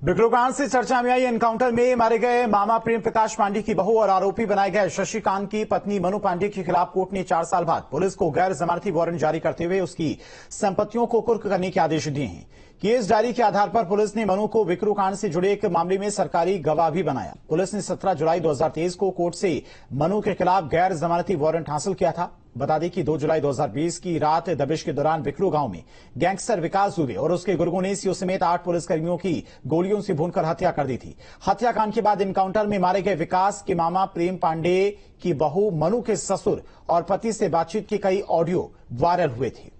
विक्रोकांड से चर्चा में आई एनकाउंटर में मारे गए मामा प्रेम प्रकाश पांडे की बहू और आरोपी बनाए गए शशिकांत की पत्नी मनु पांडे के खिलाफ कोर्ट ने 4 साल बाद पुलिस को गैर जमानती वारंट जारी करते हुए उसकी संपत्तियों को कुर्क करने के आदेश दिए हैं। केस डायरी के आधार पर पुलिस ने मनु को विक्रोकांड से जुड़े एक मामले में सरकारी गवाह भी बनाया। पुलिस ने 17 जुलाई 2023 को कोर्ट से मनु के खिलाफ गैर जमानती वारंट हासिल किया था। बता दें कि 2 जुलाई 2020 की रात दबिश के दौरान विक्रू गांव में गैंगस्टर विकास दुबे और उसके गुर्गों ने सीओ समेत 8 पुलिसकर्मियों की गोलियों से भूनकर हत्या कर दी थी। हत्याकांड के बाद एनकाउंटर में मारे गए विकास के मामा प्रेम पांडे की बहू मनु के ससुर और पति से बातचीत के कई ऑडियो वायरल हुए थे।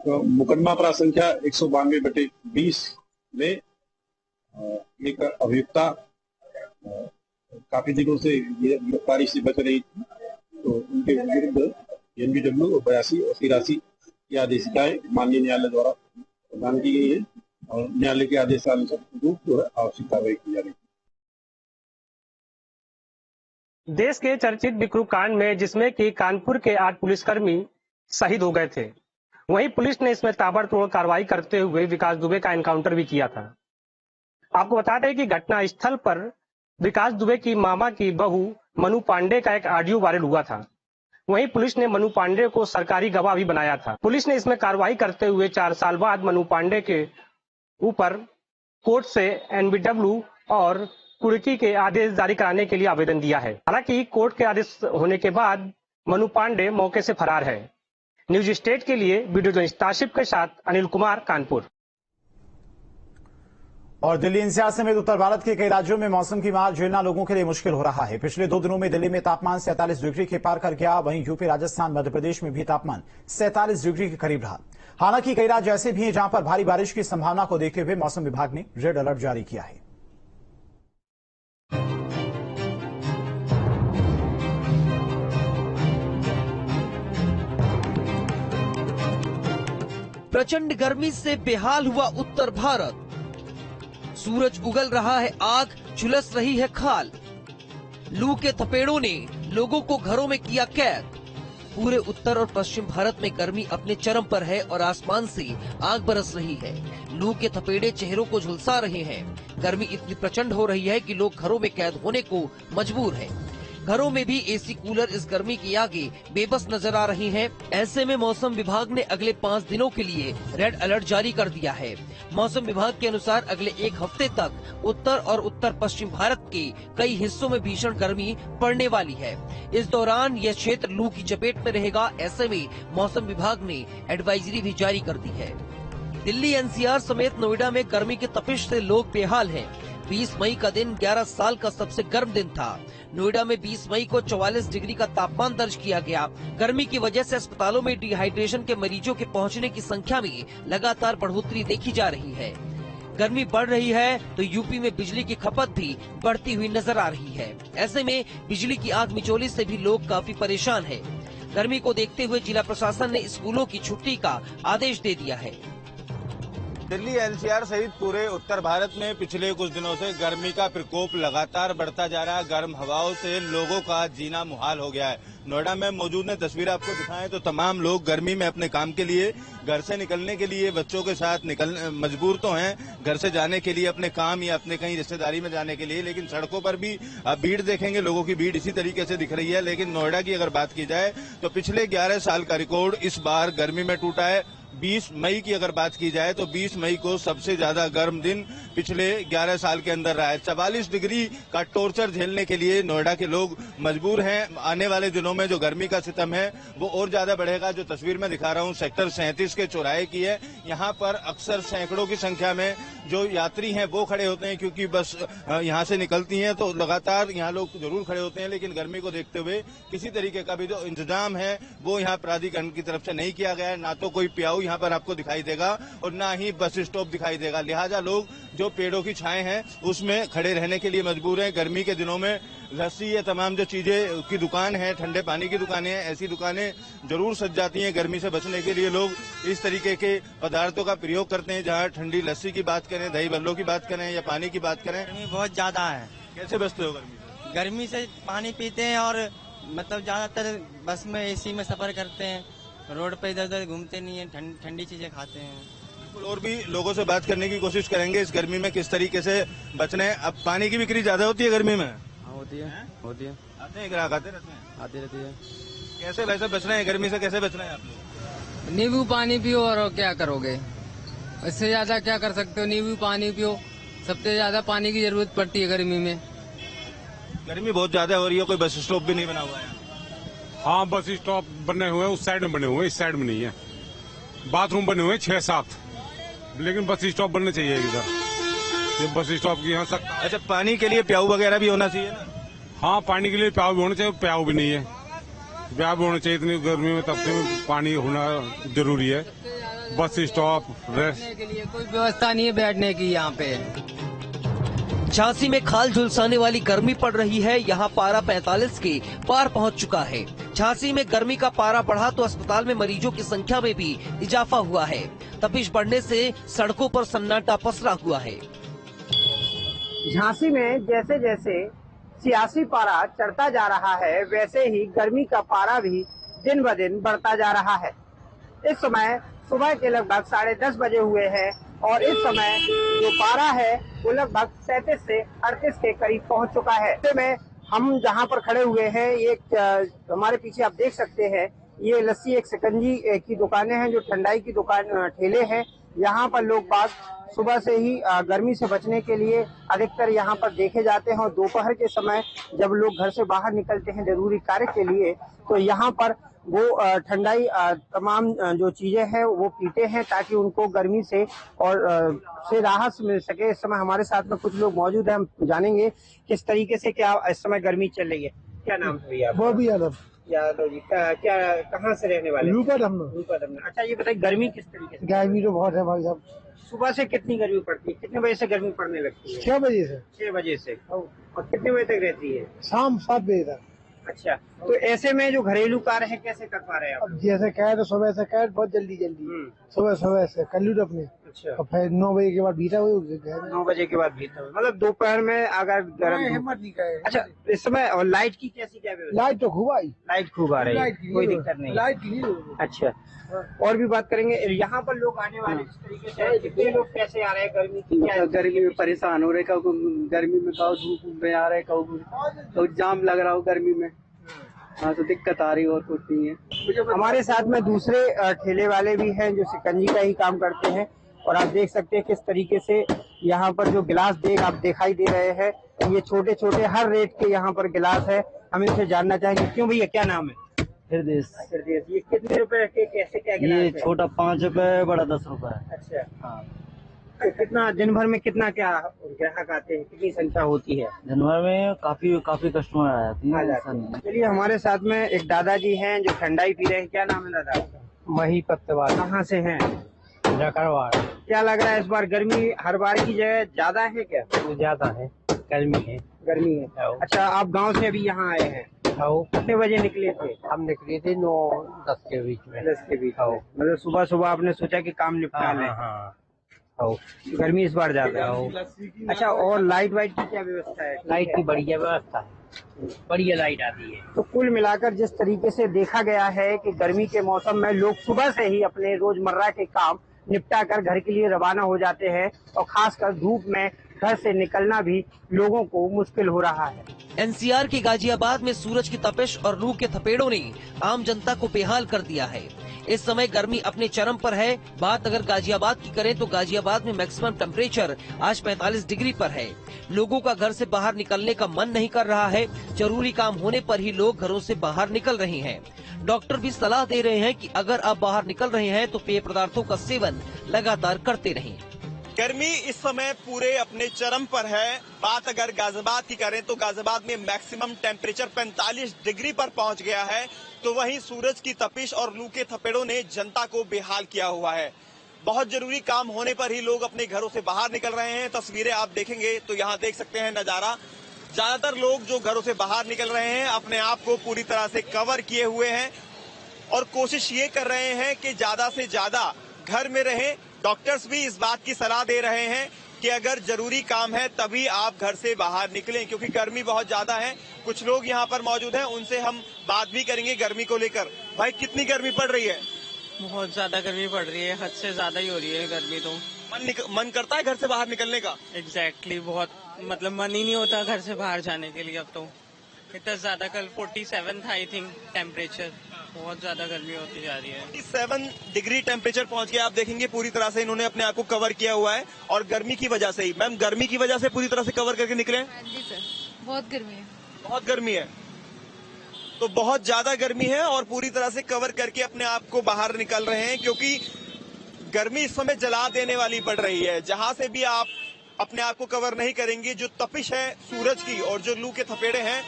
मुकदमा अपराध संख्या 192/20 में एक अभियुक्ता काफी दिनों से गिरफ्तारी से बच रही थी, तो उनके विरुद्ध NBW 82 और 83 की आदेशिकाएं माननीय न्यायालय द्वारा प्रदान की गई है और न्यायालय के आदेशानुसार आवश्यक कार्रवाई की जा रही है। देश के चर्चित विक्रू कांड में जिसमें कि कानपुर के 8 पुलिसकर्मी शहीद हो गए थे, वहीं पुलिस ने इसमें ताबड़तोड़ कार्रवाई करते हुए विकास दुबे का एनकाउंटर भी किया था। आपको बता दें कि घटना स्थल पर विकास दुबे की मामा की बहू मनु पांडे का एक ऑडियो वायरल हुआ था। वहीं पुलिस ने मनु पांडे को सरकारी गवाह भी बनाया था। पुलिस ने इसमें कार्रवाई करते हुए 4 साल बाद मनु पांडे के ऊपर कोर्ट से NBW और कुर्की के आदेश जारी कराने के लिए आवेदन दिया है। हालांकि कोर्ट के आदेश होने के बाद मनु पांडे मौके से फरार है। न्यूज स्टेट के लिए वीडियो जर्नलिस्ट ताशिफ के साथ अनिल कुमार, कानपुर। और दिल्ली NCR समेत उत्तर भारत के कई राज्यों में मौसम की मार झेलना लोगों के लिए मुश्किल हो रहा है। पिछले 2 दिनों में दिल्ली में तापमान 47 डिग्री के पार कर गया। वहीं यूपी, राजस्थान, मध्य प्रदेश में भी तापमान 47 डिग्री के करीब रहा। हालांकि कई राज्य ऐसे भी हैं जहां पर भारी बारिश की संभावना को देखते हुए मौसम विभाग ने रेड अलर्ट जारी किया है। प्रचंड गर्मी से बेहाल हुआ उत्तर भारत। सूरज उगल रहा है आग, झुलस रही है खाल। लू के थपेड़ों ने लोगों को घरों में किया कैद। पूरे उत्तर और पश्चिम भारत में गर्मी अपने चरम पर है और आसमान से आग बरस रही है। लू के थपेड़े चेहरों को झुलसा रहे हैं। गर्मी इतनी प्रचंड हो रही है कि लोग घरों में कैद होने को मजबूर हैं। घरों में भी एसी कूलर इस गर्मी के आगे बेबस नजर आ रही हैं। ऐसे में मौसम विभाग ने अगले 5 दिनों के लिए रेड अलर्ट जारी कर दिया है। मौसम विभाग के अनुसार अगले 1 हफ्ते तक उत्तर और उत्तर पश्चिम भारत के कई हिस्सों में भीषण गर्मी पड़ने वाली है। इस दौरान यह क्षेत्र लू की चपेट में रहेगा। ऐसे में मौसम विभाग ने एडवाइजरी भी जारी कर दी है। दिल्ली NCR समेत नोएडा में गर्मी की तपिश से लोग बेहाल हैं। 20 मई का दिन 11 साल का सबसे गर्म दिन था। नोएडा में 20 मई को 44 डिग्री का तापमान दर्ज किया गया। गर्मी की वजह से अस्पतालों में डिहाइड्रेशन के मरीजों के पहुंचने की संख्या में लगातार बढ़ोतरी देखी जा रही है। गर्मी बढ़ रही है तो यूपी में बिजली की खपत भी बढ़ती हुई नजर आ रही है। ऐसे में बिजली की आग मिचौली से भी लोग काफी परेशान हैं। गर्मी को देखते हुए जिला प्रशासन ने स्कूलों की छुट्टी का आदेश दे दिया है। दिल्ली NCR सहित पूरे उत्तर भारत में पिछले कुछ दिनों से गर्मी का प्रकोप लगातार बढ़ता जा रहा है। गर्म हवाओं से लोगों का जीना मुहाल हो गया है। नोएडा में मौजूद है, तस्वीर आपको दिखाएं तो तमाम लोग गर्मी में अपने काम के लिए घर से निकलने के लिए बच्चों के साथ मजबूर तो हैं घर से जाने के लिए, अपने काम या अपने कहीं रिश्तेदारी में जाने के लिए, लेकिन सड़कों पर भी भीड़ देखेंगे, लोगों की भीड़ इसी तरीके से दिख रही है। लेकिन नोएडा की अगर बात की जाए तो पिछले 11 साल का रिकॉर्ड इस बार गर्मी में टूटा है। 20 मई की अगर बात की जाए तो 20 मई को सबसे ज्यादा गर्म दिन पिछले 11 साल के अंदर रहा है। 44 डिग्री का टॉर्चर झेलने के लिए नोएडा के लोग मजबूर हैं। आने वाले दिनों में जो गर्मी का सितम है वो और ज्यादा बढ़ेगा। जो तस्वीर में दिखा रहा हूं सेक्टर 37 के चौराहे की है। यहाँ पर अक्सर सैकड़ों की संख्या में जो यात्री हैं वो खड़े होते हैं, क्योंकि बस यहाँ से निकलती हैं तो लगातार यहाँ लोग जरूर खड़े होते हैं। लेकिन गर्मी को देखते हुए किसी तरीके का भी जो इंतजाम है वो यहाँ प्राधिकरण की तरफ से नहीं किया गया है। ना तो कोई प्याऊ यहाँ पर आपको दिखाई देगा और ना ही बस स्टॉप दिखाई देगा। लिहाजा लोग जो पेड़ों की छाएं हैं उसमें खड़े रहने के लिए मजबूर हैं। गर्मी के दिनों में लस्सी, ये तमाम जो चीजें की दुकान है, ठंडे पानी की दुकानें हैं, ऐसी दुकानें जरूर सज जाती हैं। गर्मी से बचने के लिए लोग इस तरीके के पदार्थों का प्रयोग करते हैं। जहां ठंडी लस्सी की बात करें, दही बल्लों की बात करें या पानी की बात करें। गर्मी बहुत ज्यादा है। कैसे बचते हो गर्मी से? गर्मी से पानी पीते हैं और मतलब ज्यादातर बस में एसी में सफर करते हैं रोड पे इधर उधर घूमते नहीं है, ठंडी चीजें खाते हैं। बिल्कुल, और भी लोगों से बात करने की कोशिश करेंगे इस गर्मी में किस तरीके से बचना है। अब पानी की बिक्री ज्यादा होती है गर्मी में? हाँ होती है, होती है, आते हैं ग्राहक, आते रहते हैं, आती रहती है। कैसे वैसे बचना है गर्मी से, कैसे बचना है आप लोग? नींबू पानी पियो और क्या करोगे, इससे ज्यादा क्या कर सकते हो। नींबू पानी पियो, सबसे ज्यादा पानी की जरूरत पड़ती है गर्मी में। गर्मी बहुत ज्यादा हो रही है, कोई बस स्टॉप भी नहीं बना हुआ है। हाँ, बस स्टॉप बने हुए हैं, उस साइड में बने हुए हैं, इस साइड में नहीं है। बाथरूम बने हुए हैं 6-7, लेकिन बस स्टॉप बनने चाहिए इधर। ये बस स्टॉप की यहाँ तक। अच्छा, पानी के लिए प्याऊ वगैरह भी होना चाहिए ना? हाँ, पानी के लिए प्याऊ भी होना चाहिए, प्याऊ भी नहीं है। प्याऊ भी होना चाहिए, इतनी गर्मी में तब से पानी होना जरूरी है। बस स्टॉप, रेस्ट के लिए कोई व्यवस्था नहीं है बैठने की यहाँ पे। झांसी में खाल झुलसाने वाली गर्मी पड़ रही है। यहाँ पारा 45 के पार पहुँच चुका है। झांसी में गर्मी का पारा बढ़ा तो अस्पताल में मरीजों की संख्या में भी इजाफा हुआ है। तपिश बढ़ने से सड़कों पर सन्नाटा पसरा हुआ है। झांसी में जैसे जैसे 86 पारा चढ़ता जा रहा है, वैसे ही गर्मी का पारा भी दिन ब दिन बढ़ता जा रहा है। इस समय सुबह के लगभग 10:30 बजे हुए हैं और इस समय जो पारा है वो लगभग 37 से 38 के करीब पहुंच चुका है। ऐसे में हम जहां पर खड़े हुए हैं, ये हमारे पीछे आप देख सकते हैं, ये लस्सी एक शिकंजी की दुकानें हैं, जो ठंडाई की दुकान ठेले हैं। यहाँ पर लोग बाग सुबह से ही गर्मी से बचने के लिए अधिकतर यहाँ पर देखे जाते हैं और दोपहर के समय जब लोग घर से बाहर निकलते हैं जरूरी कार्य के लिए, तो यहाँ पर वो ठंडाई तमाम जो चीजें हैं वो पीते हैं ताकि उनको गर्मी से और से राहत मिल सके। इस समय हमारे साथ में कुछ लोग मौजूद हैं, हम जानेंगे किस तरीके से क्या इस समय गर्मी चल रही है। क्या नाम है भैया? बॉबी यादव। यादव जी, क्या कहाँ से रहने वाले? रूपा धमना। अच्छा, ये बताइए गर्मी किस तरीके से? गर्मी तो बहुत है भाई साहब। सुबह से कितनी गर्मी पड़ती है? कितने बजे से गर्मी पड़ने लगती है? 6 बजे से। 6 बजे से। और कितने बजे तक रहती है? शाम 7 बजे तक। अच्छा, तो ऐसे में जो घरेलू कार्य है कैसे कर पा रहे हैं आप? अब जैसे कहे तो सुबह से कहे बहुत जल्दी सुबह से कर लूँ अपने। अच्छा, और फिर 9 बजे के बाद भीतर हुई 9 बजे के बाद भीतर, मतलब दोपहर में अगर गर्म हिम्मत नहीं कहे। अच्छा, इस समय और लाइट की कैसी क्या व्यवस्था? लाइट तो खूब आई, लाइट खूब आ रही है, कोई दिक्कत नहीं। लाइट की नहीं। अच्छा, और भी बात करेंगे। यहाँ पर लोग आने वाले जिस तरीके से, कितने लोग कैसे आ रहे हैं? गर्मी की क्या? गर्मी में परेशान हो रहे, गर्मी में कहो धूप में आ रहे, कहो जाम लग रहा हो गर्मी में। हाँ, तो दिक्कत आ रही और कुछ नहीं है। हमारे साथ में दूसरे ठेले वाले भी हैं जो शिकंजी का ही काम करते हैं और आप देख सकते हैं किस तरीके से यहाँ पर जो गिलास देख आप दिखाई दे रहे हैं, ये छोटे छोटे हर रेट के यहाँ पर गिलास है। हम इनसे जानना चाहेंगे। क्यों भैया, क्या नाम है? हृदय। ये कितने रुपए के कैसे क्या गिलास ये छोटा 5 रुपए, बड़ा 10 रुपए। अच्छा, हाँ। तो कितना दिन भर में कितना क्या ग्राहक आते हैं, कितनी संख्या होती है? दिन भर में काफी कस्टमर आ जाती है। चलिए, हमारे साथ में एक दादाजी हैं जो ठंडाई पी रहे हैं। क्या नाम है दादा? मही पत्तेवाल। कहाँ से हैं? जकरवाड़। क्या लग रहा है इस बार गर्मी हर बार की जगह ज्यादा है क्या? ज्यादा है, गर्मी है। गर्मी है। अच्छा, आप गांव से अभी यहाँ आए हैं? कितने बजे निकले थे? हम निकले थे 9-10 के बीच में। 10 के बीच। मतलब सुबह सुबह आपने सोचा कि काम निपटा लें। गर्मी इस बार ज्यादा है। अच्छा, और लाइट वाइट की क्या व्यवस्था है? लाइट की बढ़िया व्यवस्था है, बढ़िया लाइट आती है। तो कुल मिलाकर जिस तरीके से देखा गया है कि गर्मी के मौसम में लोग सुबह से ही अपने रोजमर्रा के काम निपटा कर घर के लिए रवाना हो जाते हैं और खासकर धूप में घर से निकलना भी लोगों को मुश्किल हो रहा है। एनसीआर के गाजियाबाद में सूरज की तपिश और लू के थपेड़ों ने आम जनता को बेहाल कर दिया है। इस समय गर्मी अपने चरम पर है। बात अगर गाजियाबाद की करें तो गाजियाबाद में मैक्सिमम टेम्परेचर आज 45 डिग्री पर है। लोगों का घर से बाहर निकलने का मन नहीं कर रहा है। जरूरी काम होने पर ही लोग घरों से बाहर निकल रहे हैं। डॉक्टर भी सलाह दे रहे हैं कि अगर आप बाहर निकल रहे हैं तो पेय पदार्थों का सेवन लगातार करते रहें। गर्मी इस समय पूरे अपने चरम पर है। बात अगर गाजियाबाद की करें तो गाजियाबाद में मैक्सिमम टेम्परेचर 45 डिग्री पर पहुंच गया है, तो वहीं सूरज की तपिश और लू के थपेड़ों ने जनता को बेहाल किया हुआ है। बहुत जरूरी काम होने पर ही लोग अपने घरों से बाहर निकल रहे हैं। तस्वीरें आप देखेंगे तो यहाँ देख सकते हैं नजारा। ज्यादातर लोग जो घरों से बाहर निकल रहे हैं अपने आप को पूरी तरह से कवर किए हुए हैं और कोशिश ये कर रहे हैं कि ज्यादा से ज्यादा घर में रहें। डॉक्टर्स भी इस बात की सलाह दे रहे हैं कि अगर जरूरी काम है तभी आप घर से बाहर निकलें, क्योंकि गर्मी बहुत ज्यादा है। कुछ लोग यहाँ पर मौजूद हैं, उनसे हम बात भी करेंगे गर्मी को लेकर। भाई, कितनी गर्मी पड़ रही है? बहुत ज्यादा गर्मी पड़ रही है, हद से ज्यादा ही हो रही है गर्मी तो। मन करता है घर से बाहर निकलने का? एग्जैक्टली बहुत मतलब मन ही नहीं होता घर से बाहर जाने के लिए अब तो। इतना ज्यादा, कल 47 था आई थिंक टेम्परेचर, बहुत ज्यादा गर्मी होती जा रही है। 47 डिग्री टेम्परेचर पहुंच गया। आप देखेंगे पूरी तरह से इन्होंने अपने आप को कवर किया हुआ है और गर्मी की वजह से ही। मैम, गर्मी की वजह से पूरी तरह से कवर करके निकले? जी सर, बहुत गर्मी है। बहुत गर्मी है, तो बहुत ज्यादा गर्मी है और पूरी तरह से कवर करके अपने आप को बाहर निकल रहे हैं, क्योंकि गर्मी इस समय जला देने वाली पड़ रही है। जहां से भी आप अपने आप को कवर नहीं करेंगे, जो तपिश है सूरज की और जो लू के थपेड़े हैं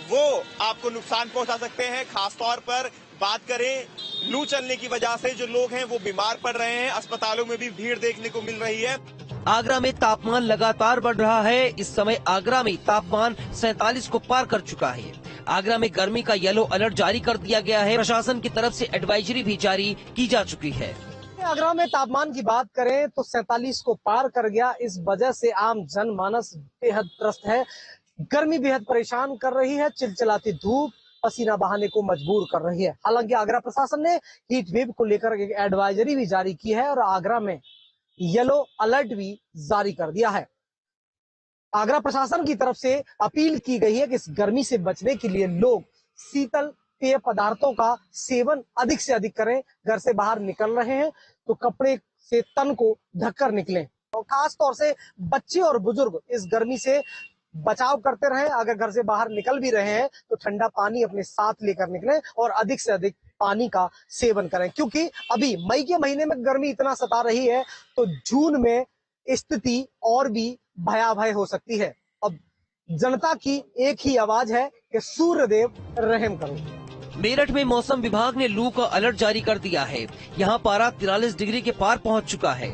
वो आपको नुकसान पहुंचा सकते हैं। खासतौर पर बात करें लू चलने की वजह से जो लोग हैं वो बीमार पड़ रहे हैं, अस्पतालों में भी भीड़ देखने को मिल रही है। आगरा में तापमान लगातार बढ़ रहा है। इस समय आगरा में तापमान 47 को पार कर चुका है। आगरा में गर्मी का येलो अलर्ट जारी कर दिया गया है। प्रशासन की तरफ से एडवाइजरी भी जारी की जा चुकी है। आगरा में तापमान की बात करें तो 47 को पार कर गया। इस वजह से आम जनमानस बेहद त्रस्त है। गर्मी बेहद परेशान कर रही है। चिलचिलाती धूप पसीना बहाने को मजबूर कर रही है। हालांकि आगरा प्रशासन ने हीट वेव को लेकर एक एडवाइजरी भी जारी की है और आगरा में येलो अलर्ट भी जारी कर दिया है। आगरा प्रशासन की तरफ से अपील की गई है कि इस गर्मी से बचने के लिए लोग शीतल पेय पदार्थों का सेवन अधिक से अधिक करें। घर से बाहर निकल रहे हैं तो कपड़े से तन को ढककर निकलें और खास तौर से बच्चे और बुजुर्ग इस गर्मी से बचाव करते रहें। अगर घर से बाहर निकल भी रहे हैं तो ठंडा पानी अपने साथ लेकर निकलें और अधिक से अधिक पानी का सेवन करें, क्योंकि अभी मई के महीने में गर्मी इतना सता रही है तो जून में स्थिति और भी भयावह हो सकती है। अब जनता की एक ही आवाज है कि सूर्यदेव रहम करो। मेरठ में मौसम विभाग ने लू का अलर्ट जारी कर दिया है। यहाँ पारा 43 डिग्री के पार पहुँच चुका है।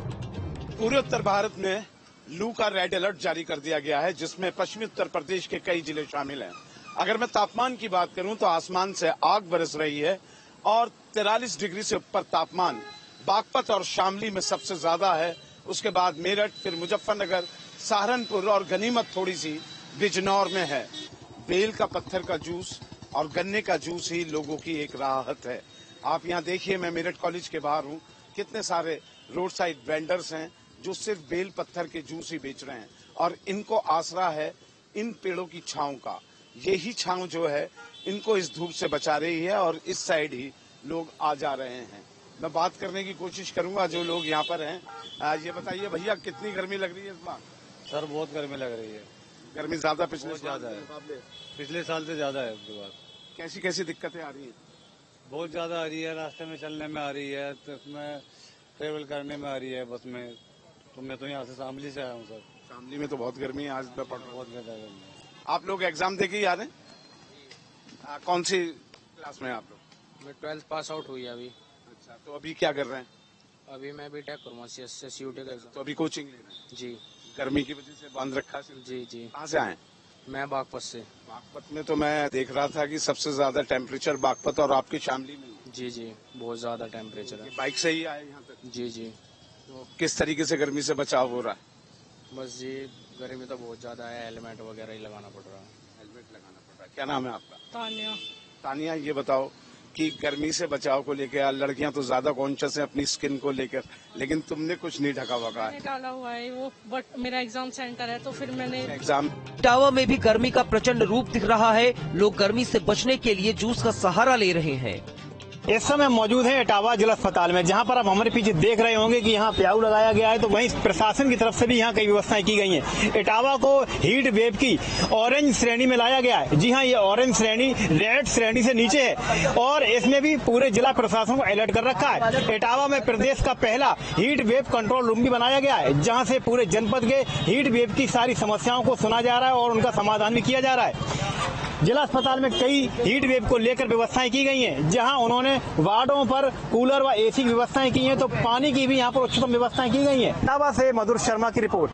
पूरे उत्तर भारत में लू का रेड अलर्ट जारी कर दिया गया है, जिसमें पश्चिमी उत्तर प्रदेश के कई जिले शामिल हैं। अगर मैं तापमान की बात करूं तो आसमान से आग बरस रही है और 43 डिग्री से ऊपर तापमान बागपत और शामली में सबसे ज्यादा है। उसके बाद मेरठ, फिर मुजफ्फरनगर, सहारनपुर और गनीमत थोड़ी सी बिजनौर में है। बेल का पत्थर का जूस और गन्ने का जूस ही लोगों की एक राहत है। आप यहाँ देखिए, मैं मेरठ कॉलेज के बाहर हूँ, कितने सारे रोड साइड वेंडर्स हैं जो सिर्फ बेल पत्थर के जूस ही बेच रहे हैं और इनको आसरा है इन पेड़ों की छांव का। यही छांव जो है इनको इस धूप से बचा रही है और इस साइड ही लोग आ जा रहे हैं। मैं बात करने की कोशिश करूंगा जो लोग यहाँ पर हैं। ये बताइए भैया, कितनी गर्मी लग रही है इस बार? सर बहुत गर्मी लग रही है। गर्मी ज्यादा पिछले ज्यादा है, पिछले साल से ज्यादा है। उसके बाद कैसी कैसी दिक्कतें आ रही हैं? बहुत ज्यादा आ रही है। रास्ते में चलने में आ रही है, तो उसमें ट्रेवल करने में आ रही है बस में। तो मैं तो यहाँ से शामली से आया हूँ सर। शामली में तो बहुत गर्मी है आज। बहुत ज्यादा गर्मी है। आप लोग एग्जाम दे के ही आ रहे हैं? कौन सी क्लास में आप लोग? मैं 12th पास आउट हुई अभी। अच्छा, तो अभी क्या कर रहे हैं? अभी मैं बीटेक करूँगा CUT का। तो अभी कोचिंग ले रहे हैं? जी। गर्मी की वजह से बंद रखा है? जी जी। कहाँ से आए? मैं बागपत से। बागपत में तो मैं देख रहा था कि सबसे ज्यादा टेम्परेचर बागपत और आपकी शामली में। जी जी, बहुत ज्यादा टेम्परेचर है। बाइक से ही आए यहाँ तक? जी जी। तो किस तरीके से गर्मी से बचाव हो रहा है? बस जी, गर्मी तो बहुत ज्यादा है, हेलमेट वगैरह ही लगाना पड़ रहा है। हेलमेट लगाना पड़ रहा है। क्या नाम है आपका? तानिया। तानिया, ये बताओ कि गर्मी से बचाव को लेकर लड़कियां तो ज्यादा कॉन्शियस हैं अपनी स्किन को लेकर, लेकिन तुमने कुछ नहीं ढका हुआ है। डाला हुआ है वो, बट मेरा एग्जाम सेंटर है तो फिर मैंने एग्जाम। इटावा में भी गर्मी का प्रचंड रूप दिख रहा है। लोग गर्मी से बचने के लिए जूस का सहारा ले रहे हैं। इस समय मौजूद है इटावा जिला अस्पताल में, जहां पर आप हमारे पीछे देख रहे होंगे कि यहां प्याऊ लगाया गया है। तो वहीं प्रशासन की तरफ से भी यहां कई व्यवस्थाएं की गई हैं। इटावा को हीट वेव की ऑरेंज श्रेणी में लाया गया है। जी हां, ये ऑरेंज श्रेणी रेड श्रेणी से नीचे है और इसमें भी पूरे जिला प्रशासन को अलर्ट कर रखा है। इटावा में प्रदेश का पहला हीट वेव कंट्रोल रूम भी बनाया गया है, जहाँ से पूरे जनपद के हीट वेव की सारी समस्याओं को सुना जा रहा है और उनका समाधान भी किया जा रहा है। जिला अस्पताल में कई हीट वेव को लेकर व्यवस्थाएं की गई हैं, जहां उन्होंने वार्डों पर कूलर व AC की व्यवस्थाएं की हैं, तो पानी की भी यहां पर उच्चतम व्यवस्थाएं की गई हैं। इटावा से मधुर शर्मा की रिपोर्ट।